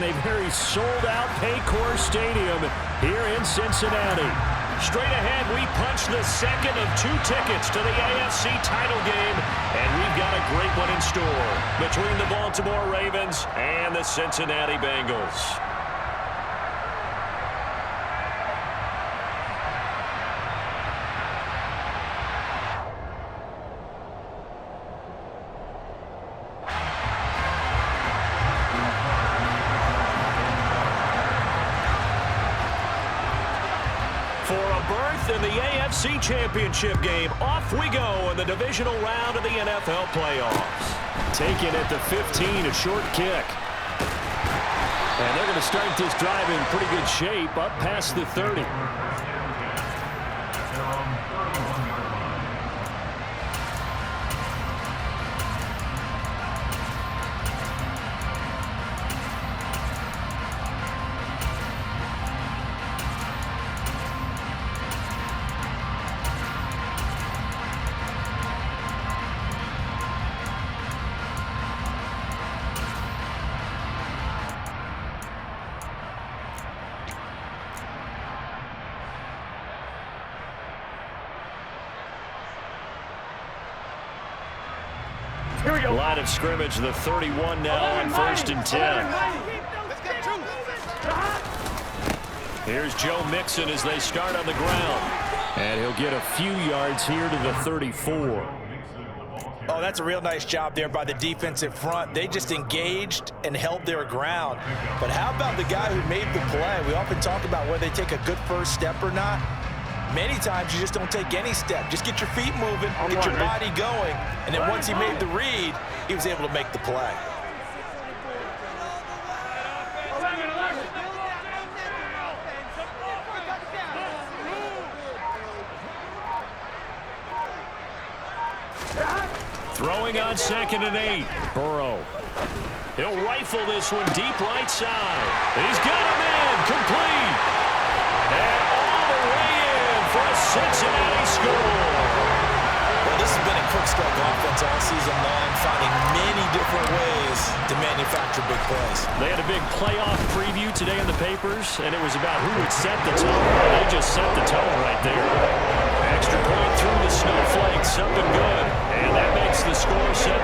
in a very sold-out Paycor Stadium here in Cincinnati. Straight ahead, we punch the second of 2 tickets to the AFC title game, and we've got a great one in store between the Baltimore Ravens and the Cincinnati Bengals. In the AFC Championship game, off we go in the divisional round of the NFL playoffs. Taken at the 15, a short kick. And they're going to start this drive in pretty good shape, up past the 30. Here we go. Line of scrimmage, the 31 now on 1st and 10. Here's Joe Mixon as they start on the ground. And he'll get a few yards here to the 34. Oh, that's a real nice job there by the defensive front. They just engaged and held their ground. But how about the guy who made the play? We often talk about whether they take a good first step or not. Many times you just don't take any step. Just get your feet moving, get your body going, and then once he made the read, he was able to make the play. Throwing on 2nd and 8. Burrow. He'll rifle this one deep right side. He's got him in. Complete. And all the way in for a Cincinnati score. Well, this has been a quick strike offense all season long, finding many different ways to manufacture big plays. They had a big playoff preview today in the papers, and it was about who would set the tone. They just set the tone right there. Extra point through the snowflakes, something good. And that makes the score 7-0.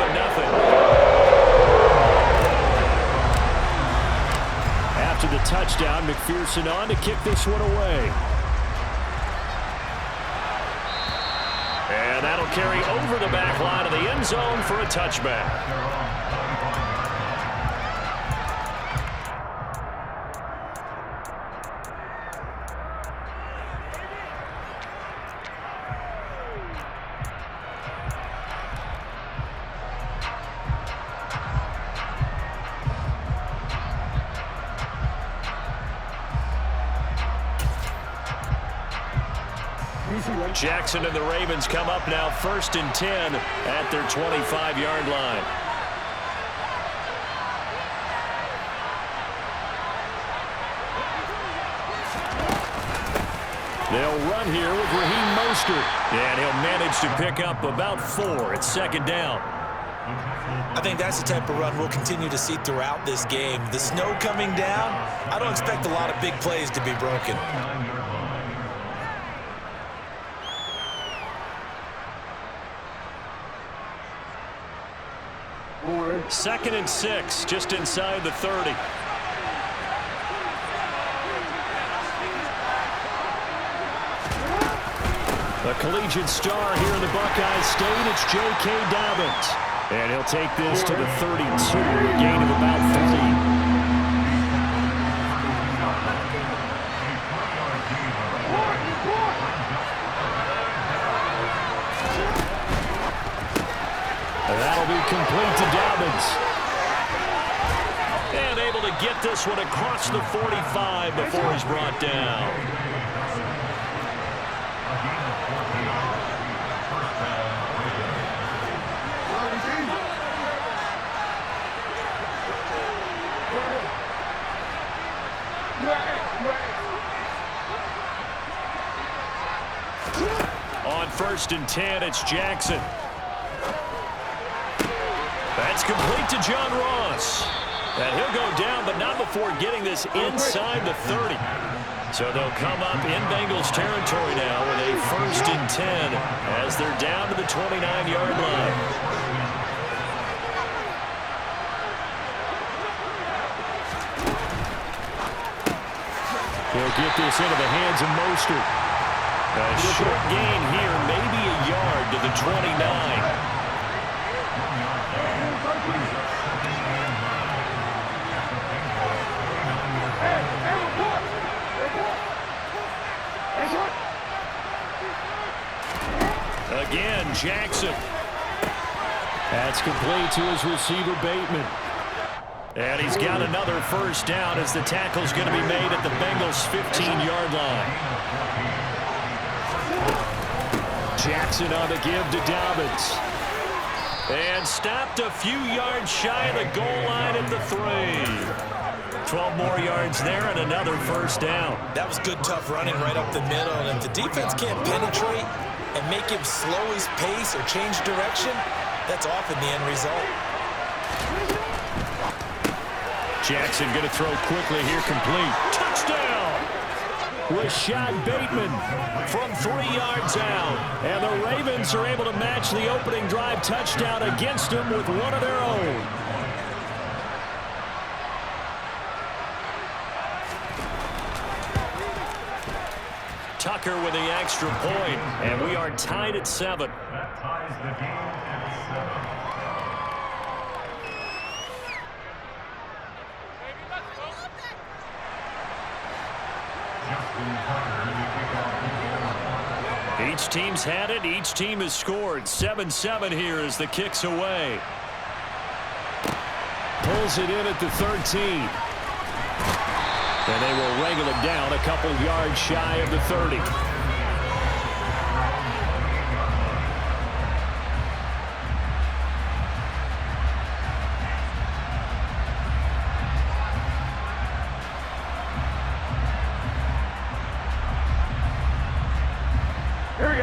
After the touchdown, McPherson on to kick this one away. And that'll carry over the back line of the end zone for a touchback. Jackson and the Ravens come up now 1st and 10 at their 25-yard line. They'll run here with Raheem Mostert, and he'll manage to pick up about 4 at 2nd down. I think that's the type of run we'll continue to see throughout this game. The snow coming down, I don't expect a lot of big plays to be broken. 2nd and 6, just inside the 30. A collegiate star here in the Buckeye State, it's J.K. Dobbins. And he'll take this to the 32, a gain of about 3. That'll be complete to Dobbins. And able to get this one across the 45 before he's brought down. On 1st and 10, it's Jackson. That's complete to John Ross. And he'll go down, but not before before getting this inside the 30. So they'll come up in Bengals territory now with a 1st and 10 as they're down to the 29-yard line. He'll get this into the hands of Mostert. A short gain here, maybe a yard to the 29. Again, Jackson. That's complete to his receiver, Bateman. And he's got another 1st down as the tackle's going to be made at the Bengals' 15-yard line. Jackson on the give to Dobbins. And stopped a few yards shy of the goal line at the 3. 12 more yards there and another 1st down. That was good, tough running right up the middle. And if the defense can't penetrate and make him slow his pace or change direction, that's often the end result. Jackson going to throw quickly here, complete. Touchdown! Rashad Bateman from 3 yards out. And the Ravens are able to match the opening drive touchdown against them with one of their own. Tucker with the extra point, and we are tied at 7. That ties the game at 7. Each team's had it. Each team has scored. 7-7 here as the kick's away. Pulls it in at the 13. And they will wrangle him down a couple yards shy of the 30.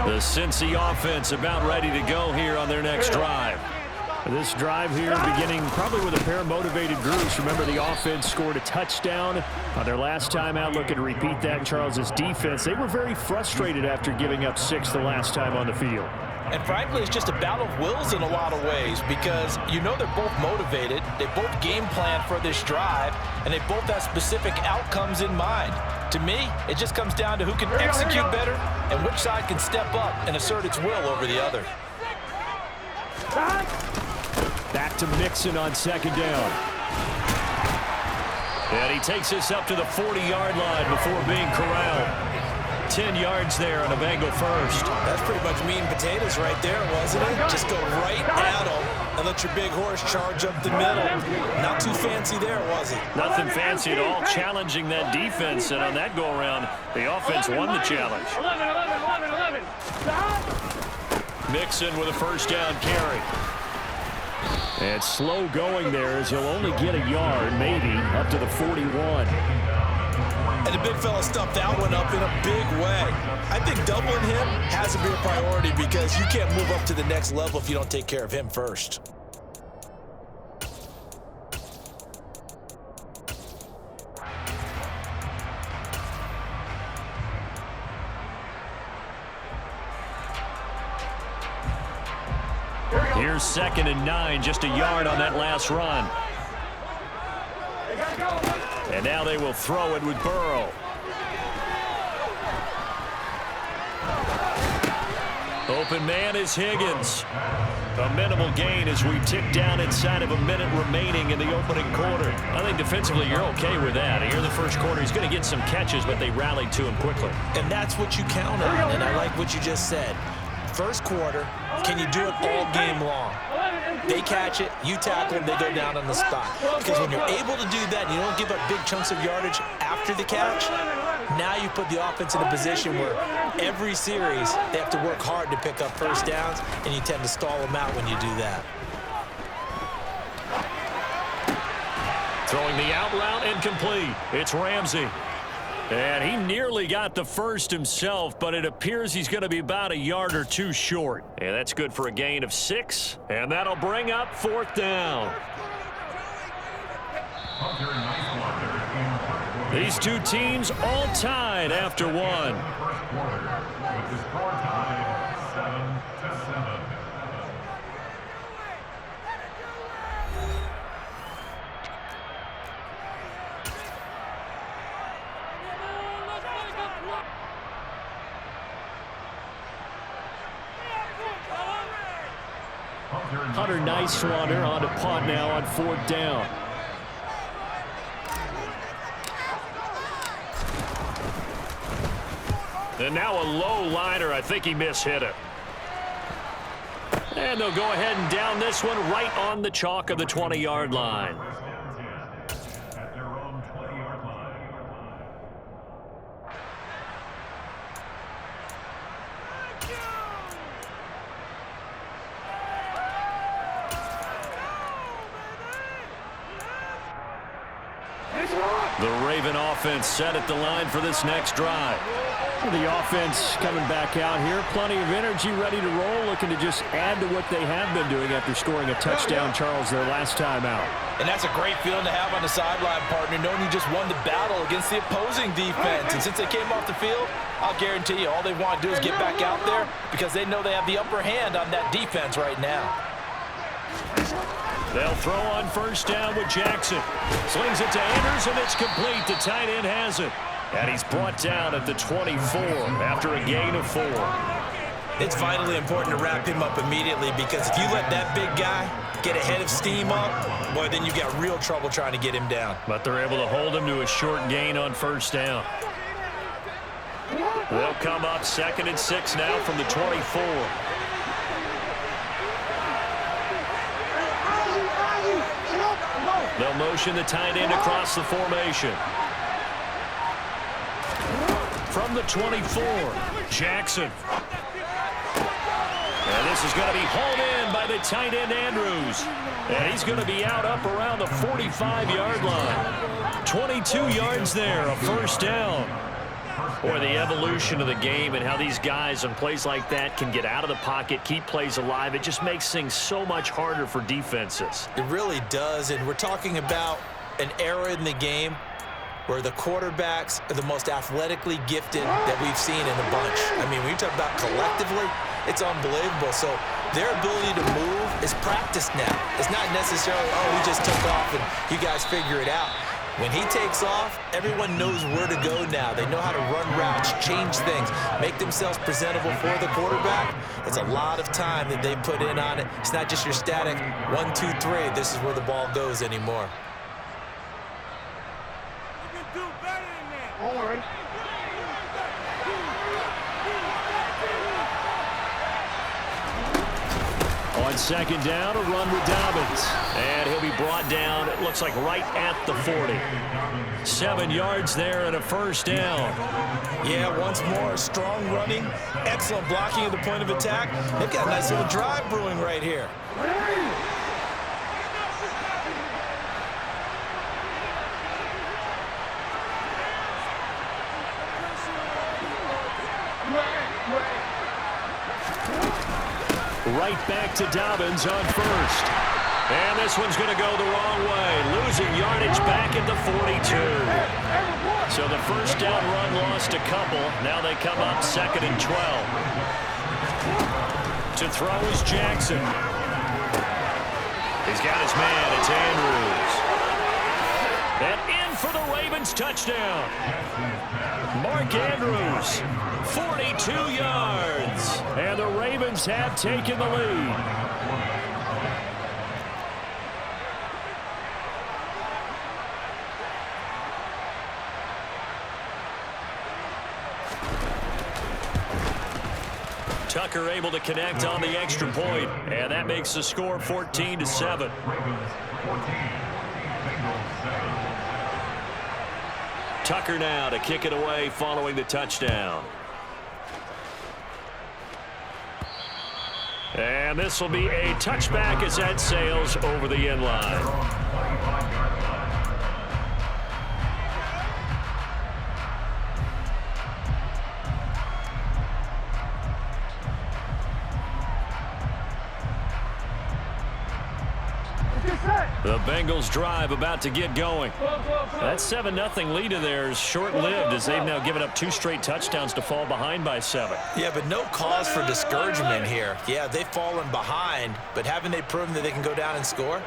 The Cincy offense about ready to go here on their next drive. This drive here beginning probably with a pair of motivated groups. Remember, the offense scored a touchdown on their last time out. Looking to repeat that. Charles's defense, they were very frustrated after giving up 6 the last time on the field. And frankly, it's just a battle of wills in a lot of ways because you know they're both motivated. They both game plan for this drive, and they both have specific outcomes in mind. To me, it just comes down to who can execute better and which side can step up and assert its will over the other. Back to Mixon on 2nd down. And he takes this up to the 40-yard line before being corralled. 10 yards there on a Bengal 1st. That's pretty much meat and potatoes right there, wasn't it? Just go right at him and let your big horse charge up the middle. Not too fancy there, was it? Nothing fancy at all, challenging that defense. And on that go-around, the offense won the challenge. 11. Mixon with a 1st down carry. And slow going there as he'll only get a yard, maybe, up to the 41. And the big fella stuffed that one up in a big way. I think doubling him has to be a priority because you can't move up to the next level if you don't take care of him first. Here's 2nd and 9, just a yard on that last run. And now they will throw it with Burrow. Open man is Higgins. A minimal gain as we tick down inside of a minute remaining in the opening quarter. I think defensively you're okay with that. Here in the first quarter, he's going to get some catches, but they rallied to him quickly. And that's what you count on, and I like what you just said. First quarter, can you do it all game long? They catch it, you tackle them, they go down on the spot. Because when you're able to do that and you don't give up big chunks of yardage after the catch, now you put the offense in a position where every series they have to work hard to pick up 1st downs, and you tend to stall them out when you do that. Throwing the out route incomplete. It's Ramsey. And he nearly got the 1st himself, but it appears he's going to be about a yard or 2 short. And that's good for a gain of 6. And that'll bring up 4th down. Hunter, nice block there. These two teams all tied after one. First quarter, with the score tied 7-7. Hunter Nicewater on to punt now on 4th down. And now a low liner. I think he mishit it. And they'll go ahead and down this one right on the chalk of the 20-yard line. At their own 20-yard line. The Raven offense set at the line for this next drive. The offense coming back out here. Plenty of energy, ready to roll, looking to just add to what they have been doing after scoring a touchdown, Charles, their last time out. And that's a great feeling to have on the sideline, partner, knowing you just won the battle against the opposing defense. And since they came off the field, I'll guarantee you all they want to do is get back out there because they know they have the upper hand on that defense right now. They'll throw on 1st down with Jackson. Slings it to Andrews, and it's complete. The tight end has it. And he's brought down at the 24 after a gain of 4. It's vitally important to wrap him up immediately because if you let that big guy get a head of steam up, boy, then you've got real trouble trying to get him down. But they're able to hold him to a short gain on 1st down. They'll come up 2nd and 6 now from the 24. They'll motion the tight end across the formation. From the 24, Jackson. And this is going to be hauled in by the tight end, Andrews. And he's going to be out up around the 45-yard line. 22 yards there, a 1st down. Boy, the evolution of the game and how these guys on plays like that can get out of the pocket, keep plays alive, it just makes things so much harder for defenses. It really does, and we're talking about an era in the game where the quarterbacks are the most athletically gifted that we've seen in a bunch. I mean, when you talk about collectively, it's unbelievable. So their ability to move is practiced now. It's not necessarily, oh, we just took off and you guys figure it out. When he takes off, everyone knows where to go now. They know how to run routes, change things, make themselves presentable for the quarterback. It's a lot of time that they put in on it. It's not just your static 1, 2, 3. This is where the ball goes anymore. On 2nd down, a run with Dobbins. And he'll be brought down, it looks like right at the 40. 7 yards there and a 1st down. Yeah, once more, strong running, excellent blocking at the point of attack. They've got a nice little drive brewing right here. Right back to Dobbins on 1st. And this one's going to go the wrong way. Losing yardage back at the 42. So the 1st down run lost a couple. Now they come up 2nd and 12. To throw is Jackson. He's got his man. It's Andrews. And in for the Ravens touchdown. Mark Andrews, 42 yards. And the Ravens have taken the lead. Tucker able to connect on the extra point, and that makes the score 14-7. Tucker now to kick it away following the touchdown. And this will be a touchback as that sails over the end line. Set. The Bengals drive about to get going. That 7-0 lead of theirs short-lived as they've now given up 2 straight touchdowns to fall behind by 7. Yeah, but no cause for discouragement here. Yeah, they've fallen behind, but haven't they proven that they can go down and score?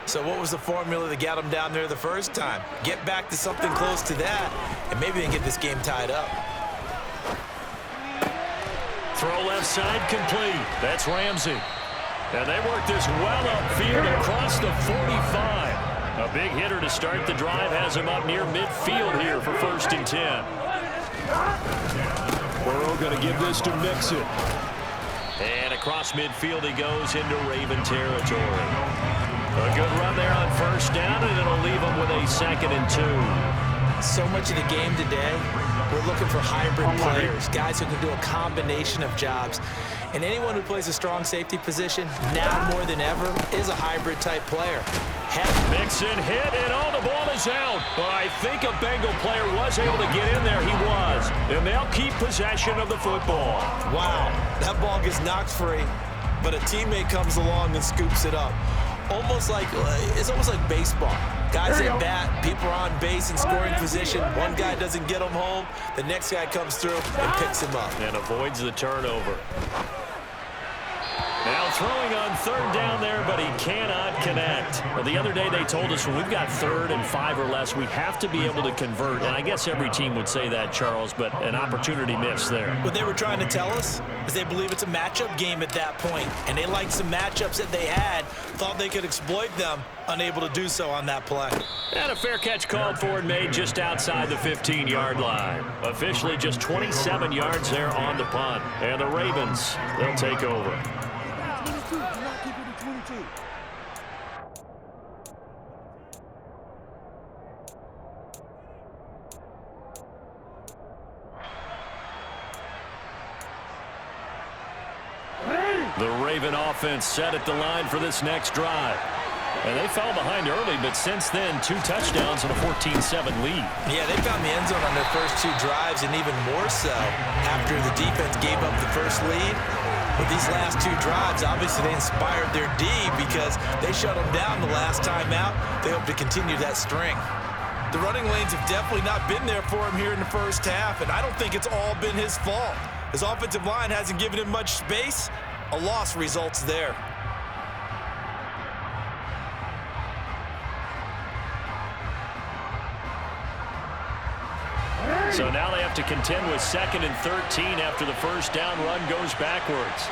So what was the formula that got them down there the first time? Get back to something close to that, and maybe they can get this game tied up. Throw left side complete. That's Ramsey. And they work this well upfield across the 45. A big hitter to start the drive has him up near midfield here for 1st and 10. Burrow going to give this to Mixon. And across midfield he goes into Raven territory. A good run there on 1st down, and it'll leave him with a 2nd and 2. So much of the game today, we're looking for hybrid players, guys who can do a combination of jobs. And anyone who plays a strong safety position, now more than ever, is a hybrid-type player. Mixon hit, and the ball is out. But I think a Bengal player was able to get in there. He was. And they'll keep possession of the football. Wow, that ball gets knocked free, but a teammate comes along and scoops it up. It's almost like baseball. Guys at bat, people are on base in scoring position. One guy doesn't get him home. The next guy comes through and picks him up. And avoids the turnover. Now throwing on 3rd down there, but he cannot connect. Well, the other day they told us when we've got 3rd and 5 or less, we have to be able to convert. And I guess every team would say that, Charles, but an opportunity missed there. What they were trying to tell us is they believe it's a matchup game at that point, and they liked some matchups that they had, thought they could exploit them, unable to do so on that play. And a fair catch called for and made just outside the 15-yard line. Officially just 27 yards there on the punt. And the Ravens, they'll take over. The Raven offense set at the line for this next drive. And they fell behind early, but since then, 2 touchdowns and a 14-7 lead. Yeah, they found the end zone on their first 2 drives, and even more so after the defense gave up the first lead. But these last 2 drives, obviously they inspired their D because they shut them down the last time out. They hope to continue that string. The running lanes have definitely not been there for him here in the first half, and I don't think it's all been his fault. His offensive line hasn't given him much space. A loss results there. So now they have to contend with 2nd and 13 after the first down run goes backwards.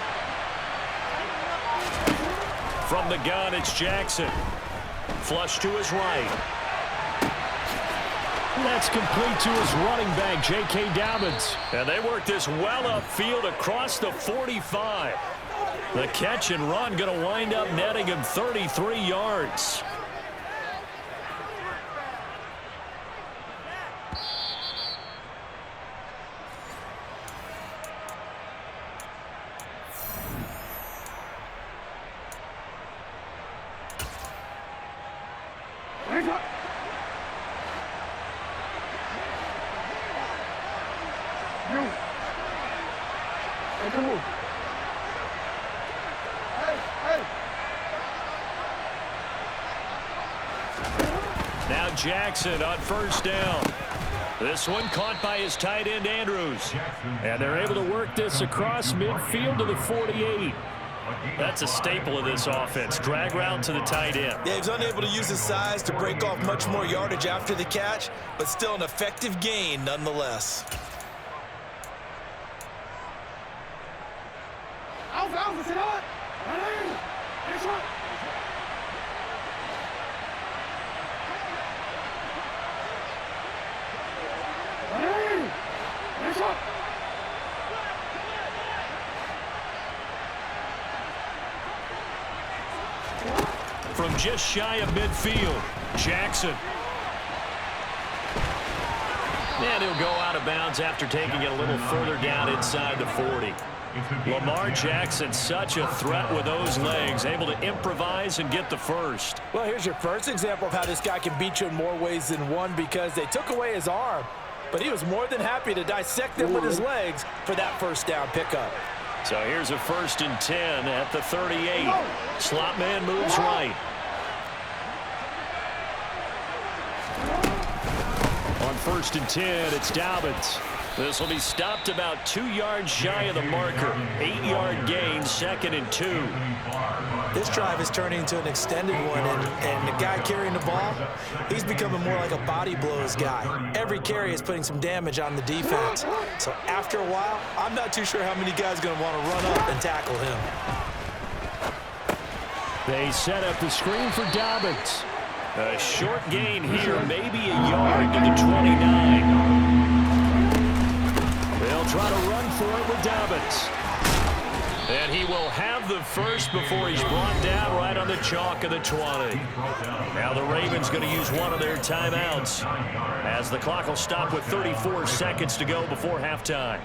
From the gun, it's Jackson. Flush to his right. That's complete to his running back, J.K. Dobbins. And they work this well upfield across the 45. The catch and run going to wind up netting him 33 yards. Now Jackson on first down. This one caught by his tight end, Andrews. And they're able to work this across midfield to the 48. That's a staple of this offense. Drag route to the tight end. Yeah, he's unable to use his size to break off much more yardage after the catch, but still an effective gain nonetheless. From just shy of midfield, Jackson. And he'll go out of bounds after taking it a little further down inside the 40. Lamar Jackson, such a threat with those legs, able to improvise and get the first. Well, here's your first example of how this guy can beat you in more ways than one, because they took away his arm, but he was more than happy to dissect them with his legs for that first down pickup. So here's a 1st and 10 at the 38. Slot man moves right. 1st and 10. It's Dobbins. This will be stopped about 2 yards shy of the marker. 8-yard gain, 2nd and 2. This drive is turning into an extended one, and the guy carrying the ball, he's becoming more like a body blows guy. Every carry is putting some damage on the defense. So after a while, I'm not too sure how many guys are going to want to run up and tackle him. They set up the screen for Dobbins. A short gain here, maybe a yard to the 29. They'll try to run for it with Dobbins. And he will have the first before he's brought down right on the chalk of the 20. Now the Ravens going to use one of their timeouts as the clock will stop with 34 seconds to go before halftime.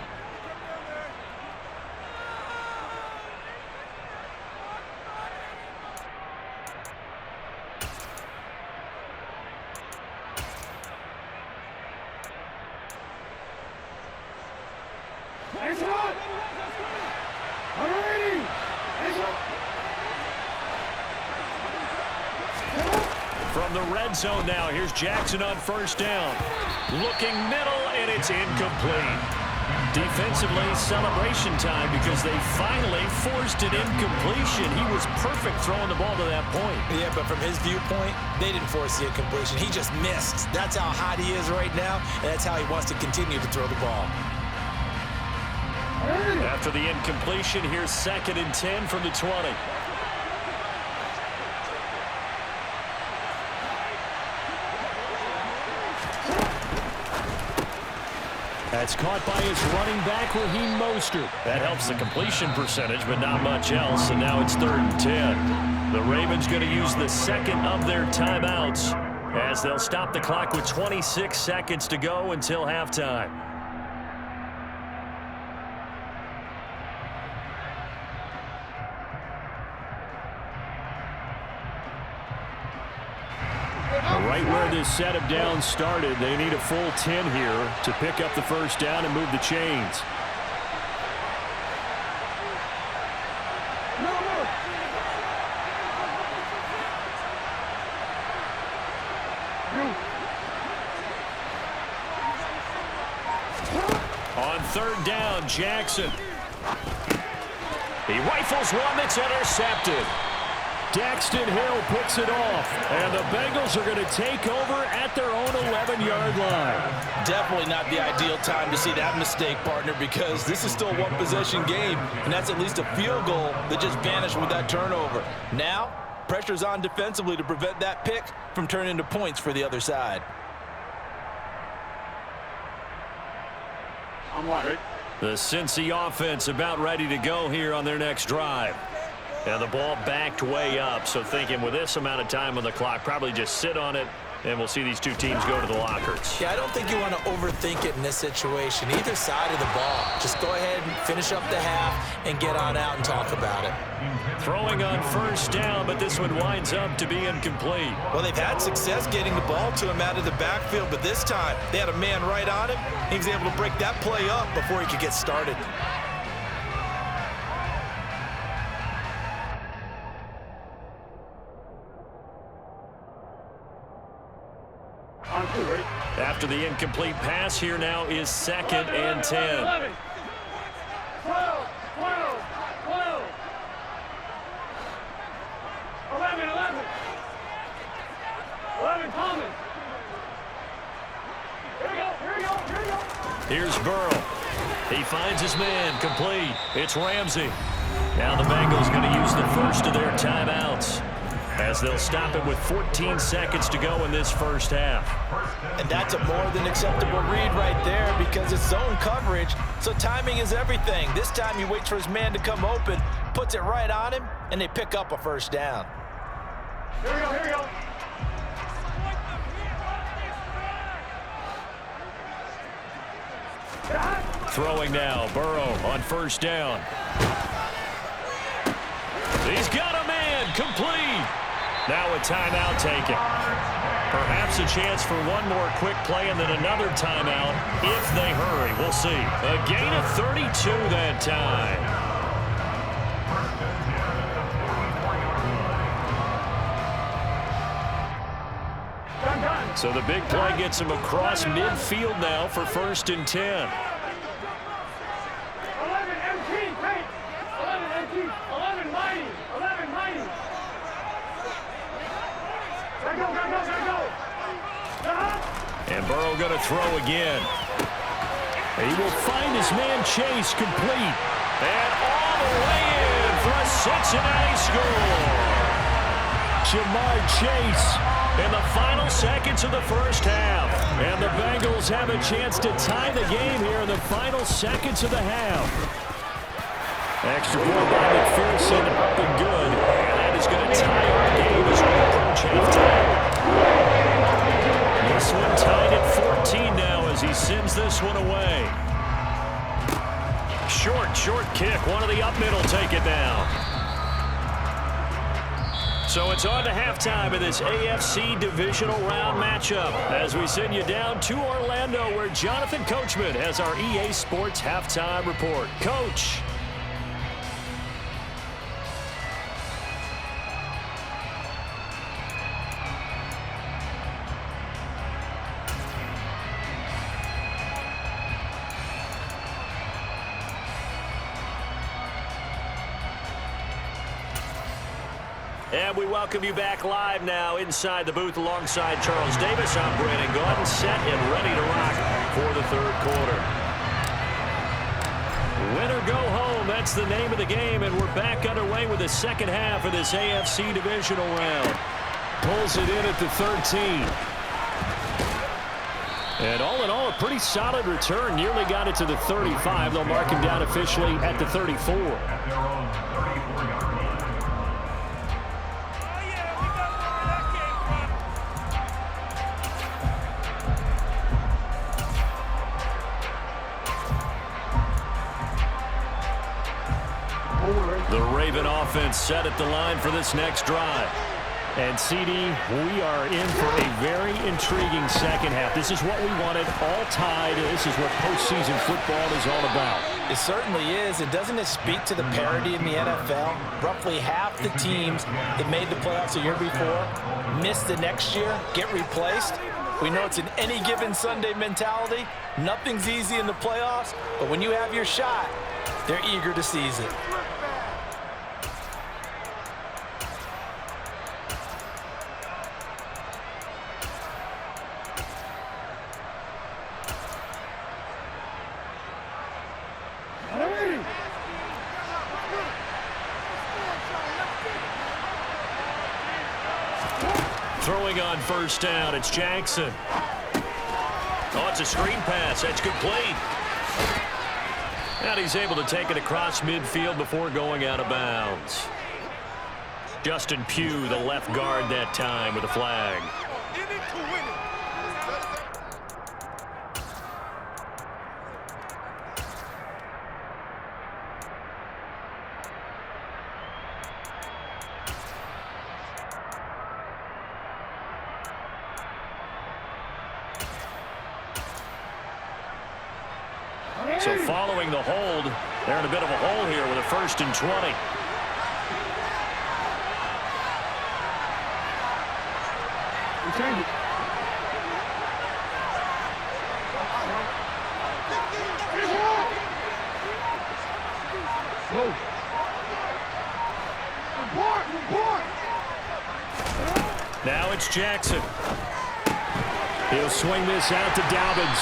From the red zone now, here's Jackson on 1st down. Looking middle, and it's incomplete. Defensively, celebration time because they finally forced an incompletion. He was perfect throwing the ball to that point. Yeah, but from his viewpoint, they didn't force the incompletion. He just missed. That's how hot he is right now, and that's how he wants to continue to throw the ball. After the incompletion, here's 2nd and 10 from the 20. That's caught by his running back, Raheem Mostert. That helps the completion percentage, but not much else, and now it's 3rd and 10. The Ravens going to use the second of their timeouts as they'll stop the clock with 26 seconds to go until halftime. Right where this setup down started, they need a full 10 here to pick up the 1st down and move the chains. On 3rd down, Jackson. He rifles one that's intercepted. Daxton Hill picks it off, and the Bengals are going to take over at their own 11-yard line. Definitely not the ideal time to see that mistake, partner, because this is still a one-possession game, and that's at least a field goal that just vanished with that turnover. Now, pressure's on defensively to prevent that pick from turning into points for the other side. The Cincy offense about ready to go here on their next drive. And the ball backed way up, so thinking with this amount of time on the clock, probably just sit on it, and we'll see these two teams go to the lockers. Yeah, I don't think you want to overthink it in this situation. Either side of the ball. Just go ahead and finish up the half and get on out and talk about it. Throwing on 1st down, but this one winds up to be incomplete. Well, they've had success getting the ball to him out of the backfield, but this time they had a man right on him. He was able to break that play up before he could get started. After the incomplete pass, here now is 2nd and 10. 11, 12, 12, 12. 11, 11. 11, Thomas. Here we go, here we go, here we go. Here's Burrow. He finds his man, complete. It's Ramsey. Now the Bengals going to use the first of their timeouts as they'll stop it with 14 seconds to go in this 1st half. And that's a more than acceptable read right there because it's zone coverage, so timing is everything. This time he waits for his man to come open, puts it right on him, and they pick up a 1st down. Here we go, here we go. Throwing now, Burrow on 1st down. He's got a man, complete. Now a timeout taken. Perhaps a chance for one more quick play and then another timeout if they hurry. We'll see. A gain of 32 that time. So the big play gets him across midfield now for 1st and 10. 11 MT, great. 11 MT, 11 mighty, 11 mighty. Gotta go. And Burrow going to throw again. He will find his man Chase complete. And all the way in for a Cincinnati score. Jamar Chase in the final seconds of the first half. And the Bengals have a chance to tie the game here in the final seconds of the half. Extra point by McPherson, up and good. And that is going to tie our game as we approach halftime. This one tied at 14 now as he sends this one away. Short kick. One of the up middle take it down. So it's on to halftime of this AFC divisional round matchup as we send you down to Orlando where Jonathan Coachman has our EA Sports halftime report. Coach. And we welcome you back live now inside the booth alongside Charles Davis. I'm Brandon Gordon, set and ready to rock for the third quarter. Win or go home, that's the name of the game, and we're back underway with the second half of this AFC divisional round. Pulls it in at the 13. And all in all, a pretty solid return. Nearly got it to the 35. They'll mark him down officially at the 34. At their own 34-yard line. The Raven offense set at the line for this next drive. And, CD, we are in for a very intriguing second half. This is what we wanted, all tied. This is what postseason football is all about. It certainly is. And doesn't it speak to the parity in the NFL? Roughly half the teams that made the playoffs a year before miss the next year, get replaced. We know it's an any given Sunday mentality. Nothing's easy in the playoffs, but when you have your shot, they're eager to seize it. Throwing on first down, it's Jackson. Oh, it's a screen pass. That's complete. And he's able to take it across midfield before going out of bounds. Justin Pugh, the left guard that time with a flag. So following the hold, they're in a bit of a hole here with a 1st and 20. Now it's Jackson. He'll swing this out to Dobbins.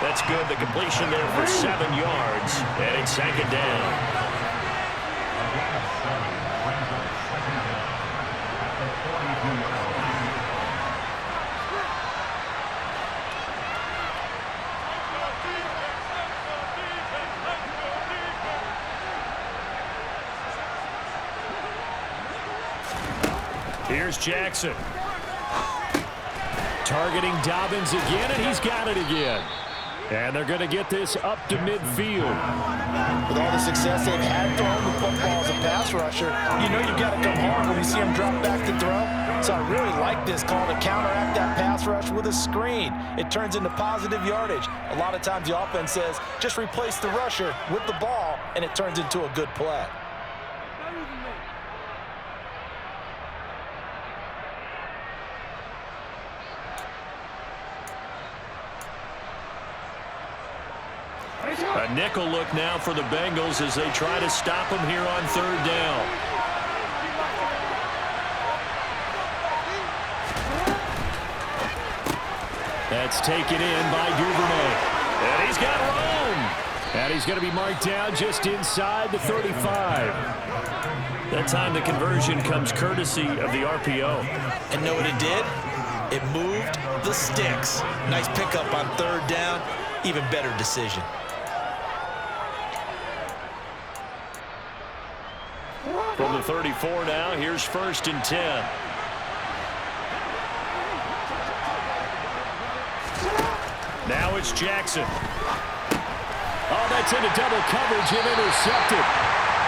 That's good. The completion there for 7 yards, and it's 2nd down. Here's Jackson. Targeting Dobbins again, and he's got it again. And they're going to get this up to midfield. With all the success they've had throwing the football as a pass rusher, you know you've got to come hard when you see him drop back to throw. So I really like this call to counteract that pass rush with a screen. It turns into positive yardage. A lot of times the offense says, just replace the rusher with the ball, and it turns into a good play. A nickel look now for the Bengals as they try to stop them here on third down. That's taken in by Duvernay. And he's got room. And he's going to be marked down just inside the 35. That time the conversion comes courtesy of the RPO. And know what it did? It moved the sticks. Nice pickup on third down. Even better decision. From the 34 now, here's 1st and 10. Now it's Jackson. Oh, that's into double coverage and intercepted.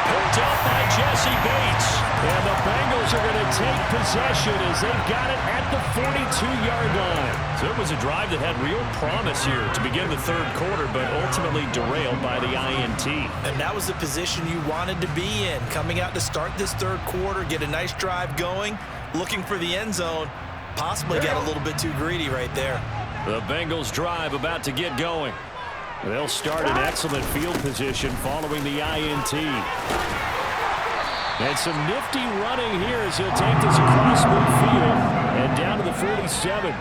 Picked up by Jesse Bates. And the Bengals are going to take possession as they've got it at the 42-yard line. So it was a drive that had real promise here to begin the third quarter, but ultimately derailed by the INT. And that was the position you wanted to be in. Coming out to start this third quarter, get a nice drive going, looking for the end zone. Possibly got a little bit too greedy right there. The Bengals drive about to get going. They'll start in excellent field position following the INT. And some nifty running here as he'll take this across midfield and down to the 47.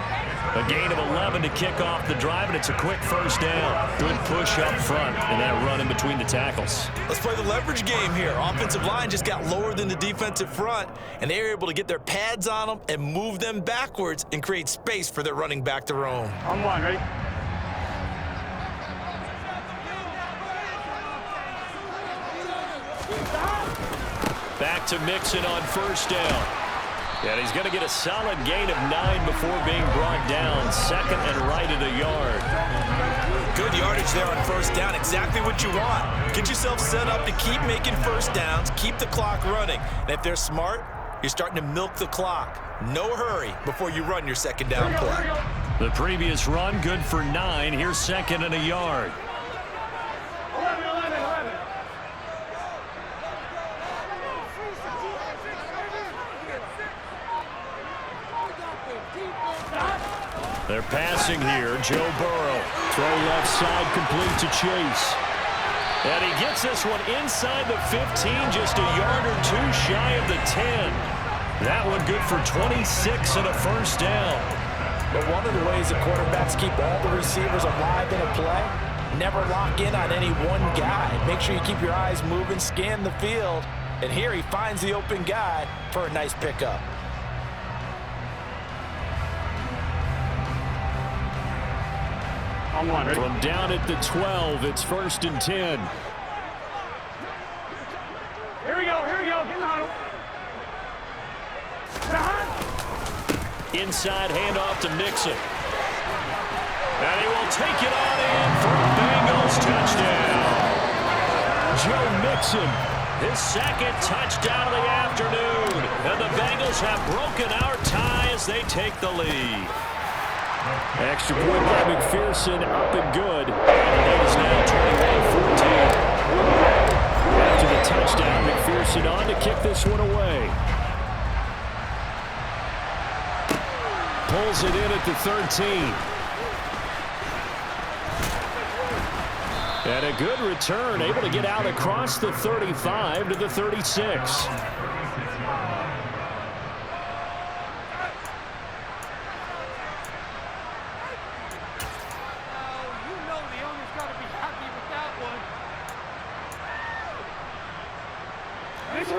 A gain of 11 to kick off the drive, and it's a quick first down. Good push up front and that run in between the tackles. Let's play the leverage game here. Offensive line just got lower than the defensive front, and they were able to get their pads on them and move them backwards and create space for their running back to roam. On one, ready? Back to Mixon on first down. And he's going to get a solid gain of 9 before being brought down. Second and right at a yard. Good yardage there on first down. Exactly what you want. Get yourself set up to keep making first downs, keep the clock running. And if they're smart, you're starting to milk the clock. No hurry before you run your second down play. The previous run good for 9. Here's second and a yard. 11, 11, 11. They're passing here. Joe Burrow. Throw left side complete to Chase. And he gets this one inside the 15, just a yard or two shy of the 10. That one good for 26 and a first down. But one of the ways the quarterbacks keep all the receivers alive in a play, never lock in on any one guy. Make sure you keep your eyes moving, scan the field. And here he finds the open guy for a nice pickup. On one, ready? From down at the 12, it's 1st and 10. Here we go, get in the huddle. Inside handoff to Mixon. And he will take it on in for a Bengals touchdown. Joe Mixon, his second touchdown of the afternoon. And the Bengals have broken our tie as they take the lead. Extra point by McPherson, up and good. And the lead is now 21-14. After the touchdown, McPherson on to kick this one away. Pulls it in at the 13. And a good return, able to get out across the 35 to the 36.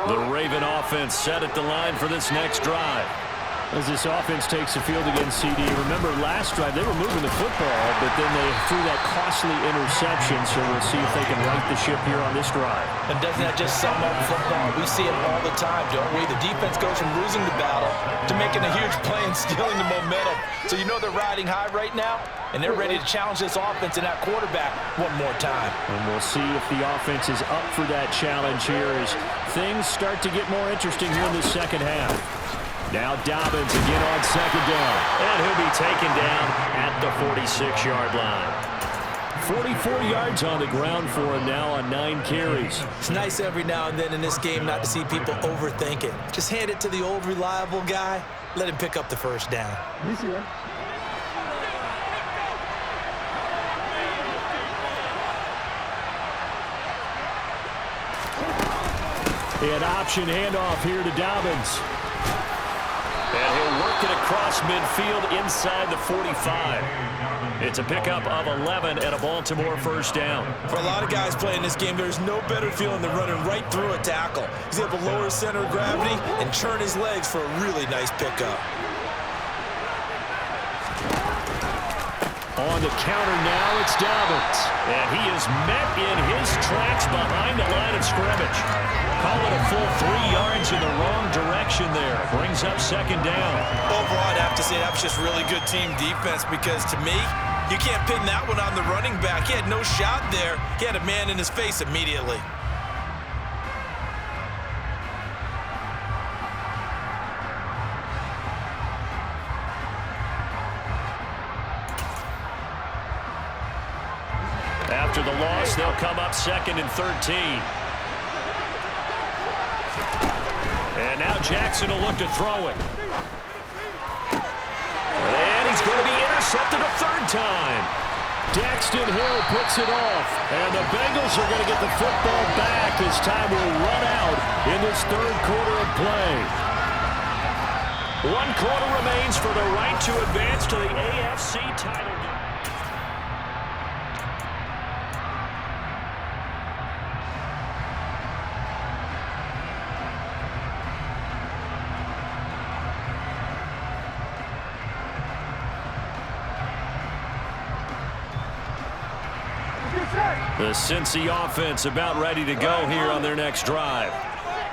The Raven offense set at the line for this next drive. As this offense takes the field against CD, remember last drive they were moving the football, but then they threw that costly interception, so we'll see if they can right the ship here on this drive. And doesn't that just sum up football? We see it all the time, don't we? The defense goes from losing the battle to making a huge play and stealing the momentum. So you know they're riding high right now, and they're ready to challenge this offense and that quarterback one more time. And we'll see if the offense is up for that challenge here as things start to get more interesting here in the second half. Now Dobbins again on second down. And he'll be taken down at the 46-yard line. 44 yards on the ground for him now on 9 carries. It's nice every now and then in this game not to see people overthink it. Just hand it to the old reliable guy. Let him pick up the first down. An option handoff here to Dobbins. And he'll work it across midfield inside the 45. It's a pickup of 11 and a Baltimore first down. For a lot of guys playing this game, there's no better feeling than running right through a tackle. He's able to lower his center of gravity and churn his legs for a really nice pickup. On the counter now, it's Dobbins. And he is met in his tracks behind the line of scrimmage. Call it a full 3 yards in the wrong direction there. Brings up second down. Overall, I'd have to say that was just really good team defense because, to me, you can't pin that one on the running back. He had no shot there. He had a man in his face immediately. After the loss, they'll come up 2nd and 13. And now Jackson will look to throw it. And he's going to be intercepted a 3rd time. Daxton Hill picks it off. And the Bengals are going to get the football back as time will run out in this 3rd quarter of play. 1 quarter remains for the right to advance to the AFC title game. The Cincy offense about ready to go here on their next drive.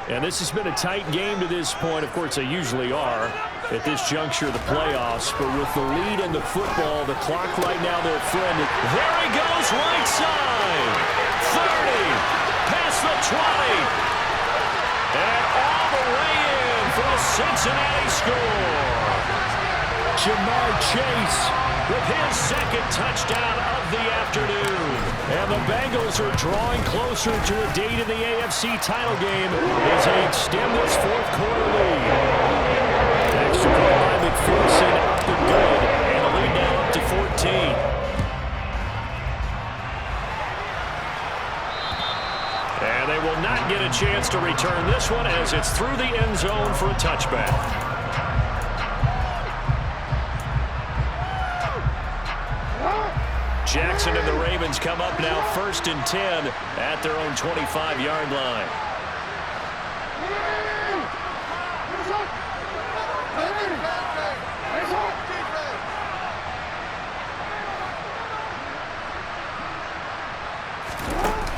And this has been a tight game to this point. Of course, they usually are at this juncture of the playoffs. But with the lead in the football, the clock right now, their friend. There he goes, right side. 30, past the 20. And all the way in for a Cincinnati score. Jamar Chase with his 2nd touchdown of the afternoon. And the Bengals are drawing closer to a date in the AFC title game as they extend this 4th quarter lead. Extra point by McPherson up and good. And the lead now up to 14. And they will not get a chance to return this one as it's through the end zone for a touchback. Jackson and the Ravens come up now 1st and 10 at their own 25-yard line.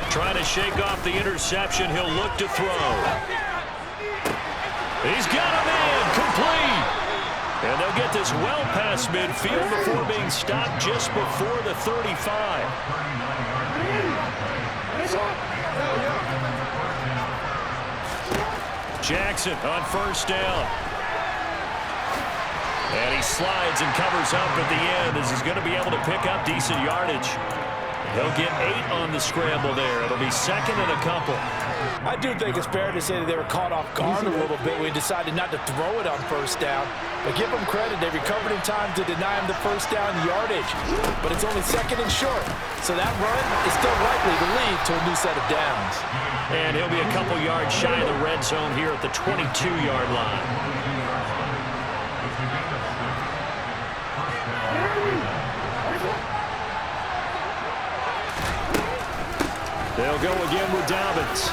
Trying to shake off the interception. He'll look to throw. He's got a man complete. And they'll get this well past midfield before being stopped just before the 35. Jackson on 1st down. And he slides and covers up at the end as he's going to be able to pick up decent yardage. He'll get 8 on the scramble there. It'll be 2nd and a couple. I do think it's fair to say that they were caught off guard a little bit. We decided not to throw it on 1st down. But give them credit. They recovered in time to deny him the 1st down yardage. But it's only 2nd and short. So that run is still likely to lead to a new set of downs. And he'll be a couple yards shy of the red zone here at the 22-yard line. They'll go again with Dobbins.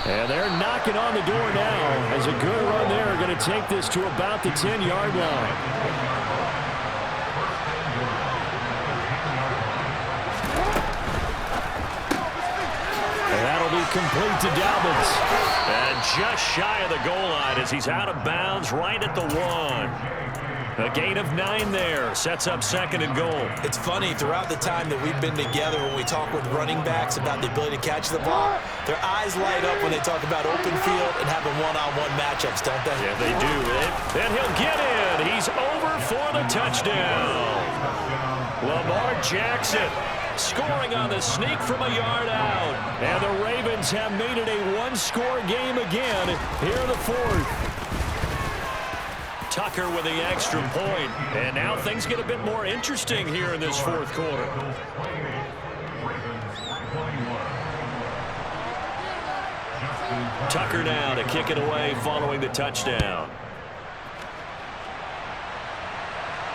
And they're knocking on the door now as a good run there. Going to take this to about the 10-yard line. And that'll be complete to Dobbins. And just shy of the goal line as he's out of bounds right at the 1. A gain of 9 there. Sets up 2nd and goal. It's funny, throughout the time that we've been together, when we talk with running backs about the ability to catch the ball, their eyes light up when they talk about open field and having one-on-one matchups, don't they? Yeah, they do. And he'll get in. He's over for the touchdown. Lamar Jackson scoring on the sneak from a yard out. And the Ravens have made it a 1-score game again here in the 4th. Tucker with the extra point. And now things get a bit more interesting here in this 4th quarter. Tucker now to kick it away following the touchdown.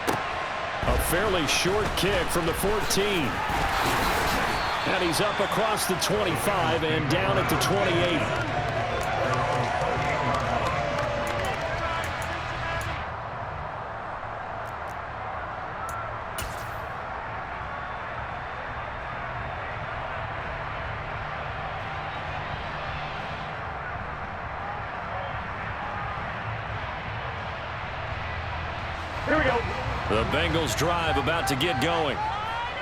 A fairly short kick from the 14. And he's up across the 25 and down at the 28. Here we go. The Bengals drive about to get going.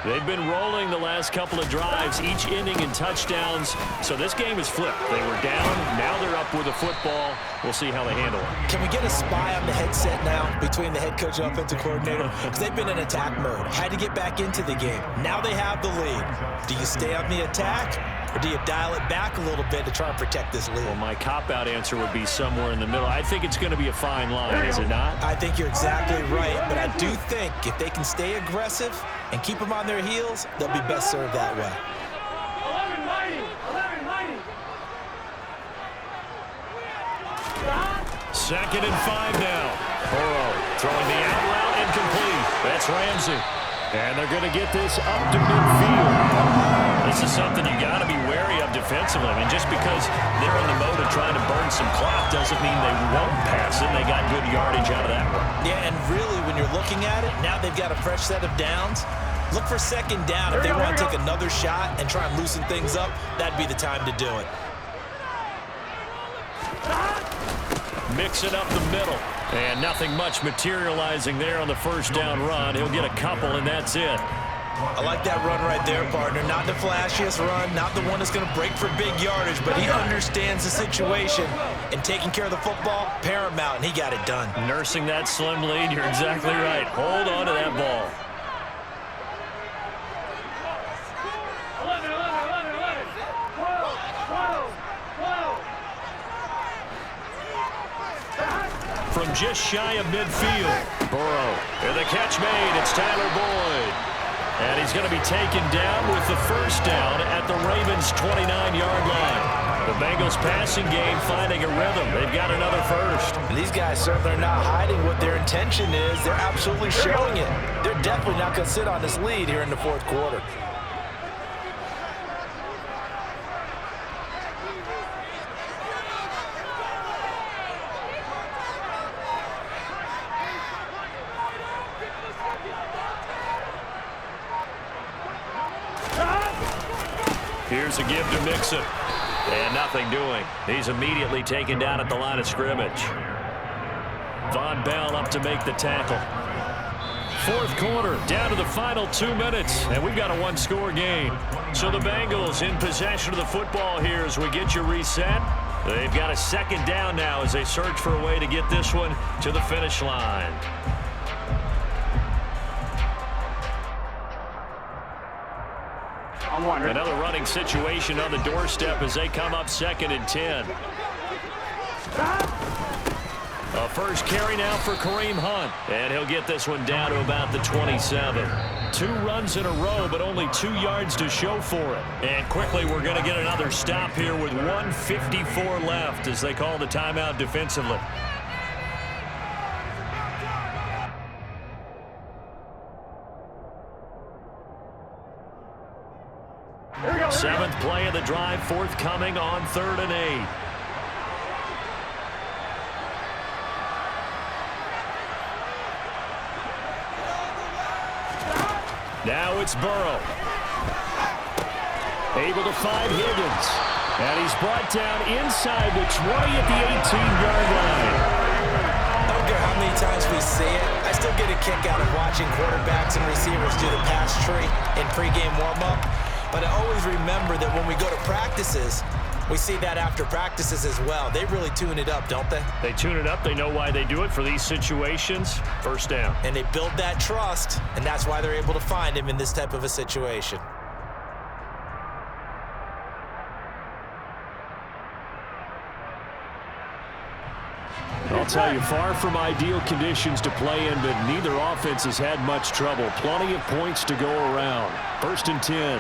They've been rolling the last couple of drives, each ending in touchdowns. So this game is flipped. They were down. Now they're up with a football. We'll see how they handle it. Can we get a spy on the headset now between the head coach and offensive coordinator? Because they've been in attack mode. Had to get back into the game. Now they have the lead. Do you stay on the attack, or do you dial it back a little bit to try and protect this lead? Well, my cop-out answer would be somewhere in the middle. I think it's going to be a fine line, is it not? I think you're exactly right, but I do think if they can stay aggressive and keep them on their heels, they'll be best served that way. 11 mighty. 11 mighty. 2nd and 5 now. Burrow throwing the out route incomplete. That's Ramsey. And they're going to get this up to midfield. This is something you got to be wary of defensively. I mean, just because they're in the mode of trying to burn some clock doesn't mean they won't pass it. They got good yardage out of that one. Yeah, and really, when you're looking at it, now they've got a fresh set of downs. Look for 2nd down. If they want to take another shot and try and loosen things up, that'd be the time to do it. Mix it up the middle. And nothing much materializing there on the 1st down run. He'll get a couple, and that's it. I like that run right there, partner. Not the flashiest run, not the one that's going to break for big yardage, but he understands the situation. And taking care of the football, paramount, and he got it done. Nursing that slim lead, you're exactly right. Hold on to that ball. 11, 11, 11, 11. 12, 12, 12. From just shy of midfield, Burrow. And the catch made. It's Tyler Boyd. And he's going to be taken down with the 1st down at the Ravens' 29-yard line. The Bengals passing game finding a rhythm. They've got another 1st. And these guys certainly are not hiding what their intention is. They're absolutely showing it. They're definitely not going to sit on this lead here in the 4th quarter. Here's a give to Mixon. And nothing doing. He's immediately taken down at the line of scrimmage. Von Bell up to make the tackle. 4th quarter, down to the final 2 minutes. And we've got a one-score game. So the Bengals in possession of the football here as we get you reset. They've got a 2nd down now as they search for a way to get this one to the finish line. Another running situation on the doorstep as they come up 2nd and 10. A 1st carry now for Kareem Hunt. And he'll get this one down to about the 27. 2 runs in a row, but only 2 yards to show for it. And quickly, we're going to get another stop here with 1:54 left as they call the timeout defensively. Seventh play of the drive forthcoming on 3rd and 8. Now it's Burrow. Able to find Higgins. And he's brought down inside the 20 at the 18-yard line. I don't care how many times we see it. I still get a kick out of watching quarterbacks and receivers do the pass tree in pregame warm-up. But I always remember that when we go to practices, we see that after practices as well. They really tune it up, don't they? They tune it up. They know why they do it for these situations. 1st down. And they build that trust, and that's why they're able to find him in this type of a situation. I'll tell you, far from ideal conditions to play in, but neither offense has had much trouble. Plenty of points to go around. 1st and 10.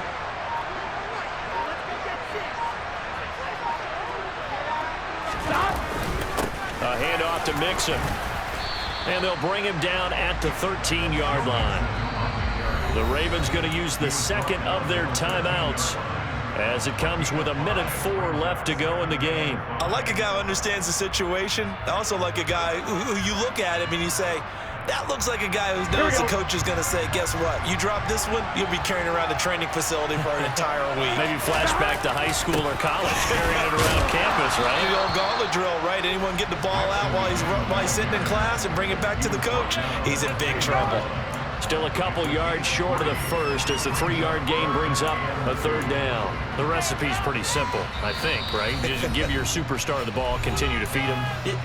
back to Mixon. And they'll bring him down at the 13-yard line. The Ravens going to use the second of their timeouts as it comes with 1:04 left to go in the game. I like a guy who understands the situation. I also like a guy who you look at him and you say, that looks like a guy who knows the coach is going to say, guess what? You drop this one, you'll be carrying around the training facility for an entire week. Maybe flashback to high school or college, carrying it around campus, right? The old gauntlet drill, right? Anyone get the ball out while he's sitting in class and bring it back to the coach, he's in big trouble. Still a couple yards short of the first as the 3-yard gain brings up a 3rd down. The recipe's pretty simple, I think, right? You just give your superstar the ball, continue to feed him.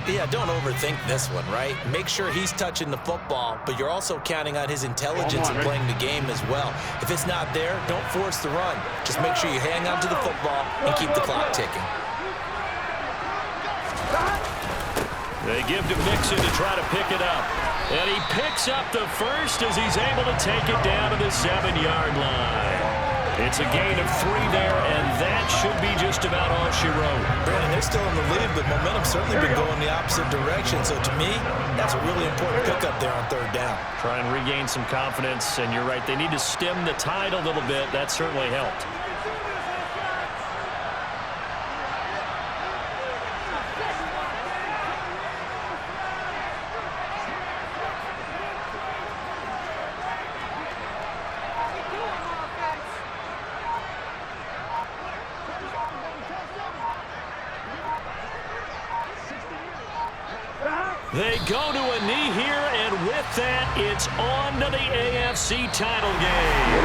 Yeah, don't overthink this one, right? Make sure he's touching the football, but you're also counting on his intelligence in playing the game as well. If it's not there, don't force the run. Just make sure you hang on to the football and keep the clock ticking. They give to Mixon to try to pick it up. And he picks up the first as he's able to take it down to the 7-yard line. It's a gain of 3 there, and that should be just about all she wrote. Brandon, they're still in the lead, but momentum's certainly been going the opposite direction. So to me, that's a really important pickup there on 3rd down. Try and regain some confidence, and you're right. They need to stem the tide a little bit. That certainly helped. They go to a knee here, and with that, it's on to the AFC title game.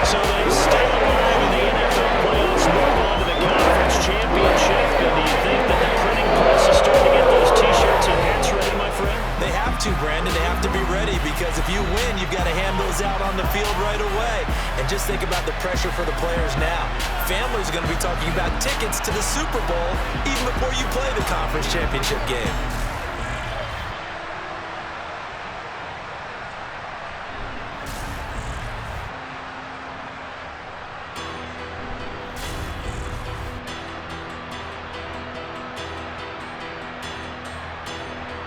So they stay alive in the NFL playoffs, move on to the conference championship. And do you think that the printing press is starting to get those T-shirts and hats ready, my friend? They have to, Brandon. They have to be ready because if you win, you've got to hand those out on the field right away. And just think about the pressure for the players now. Families are going to be talking about tickets to the Super Bowl even before you play the conference championship game.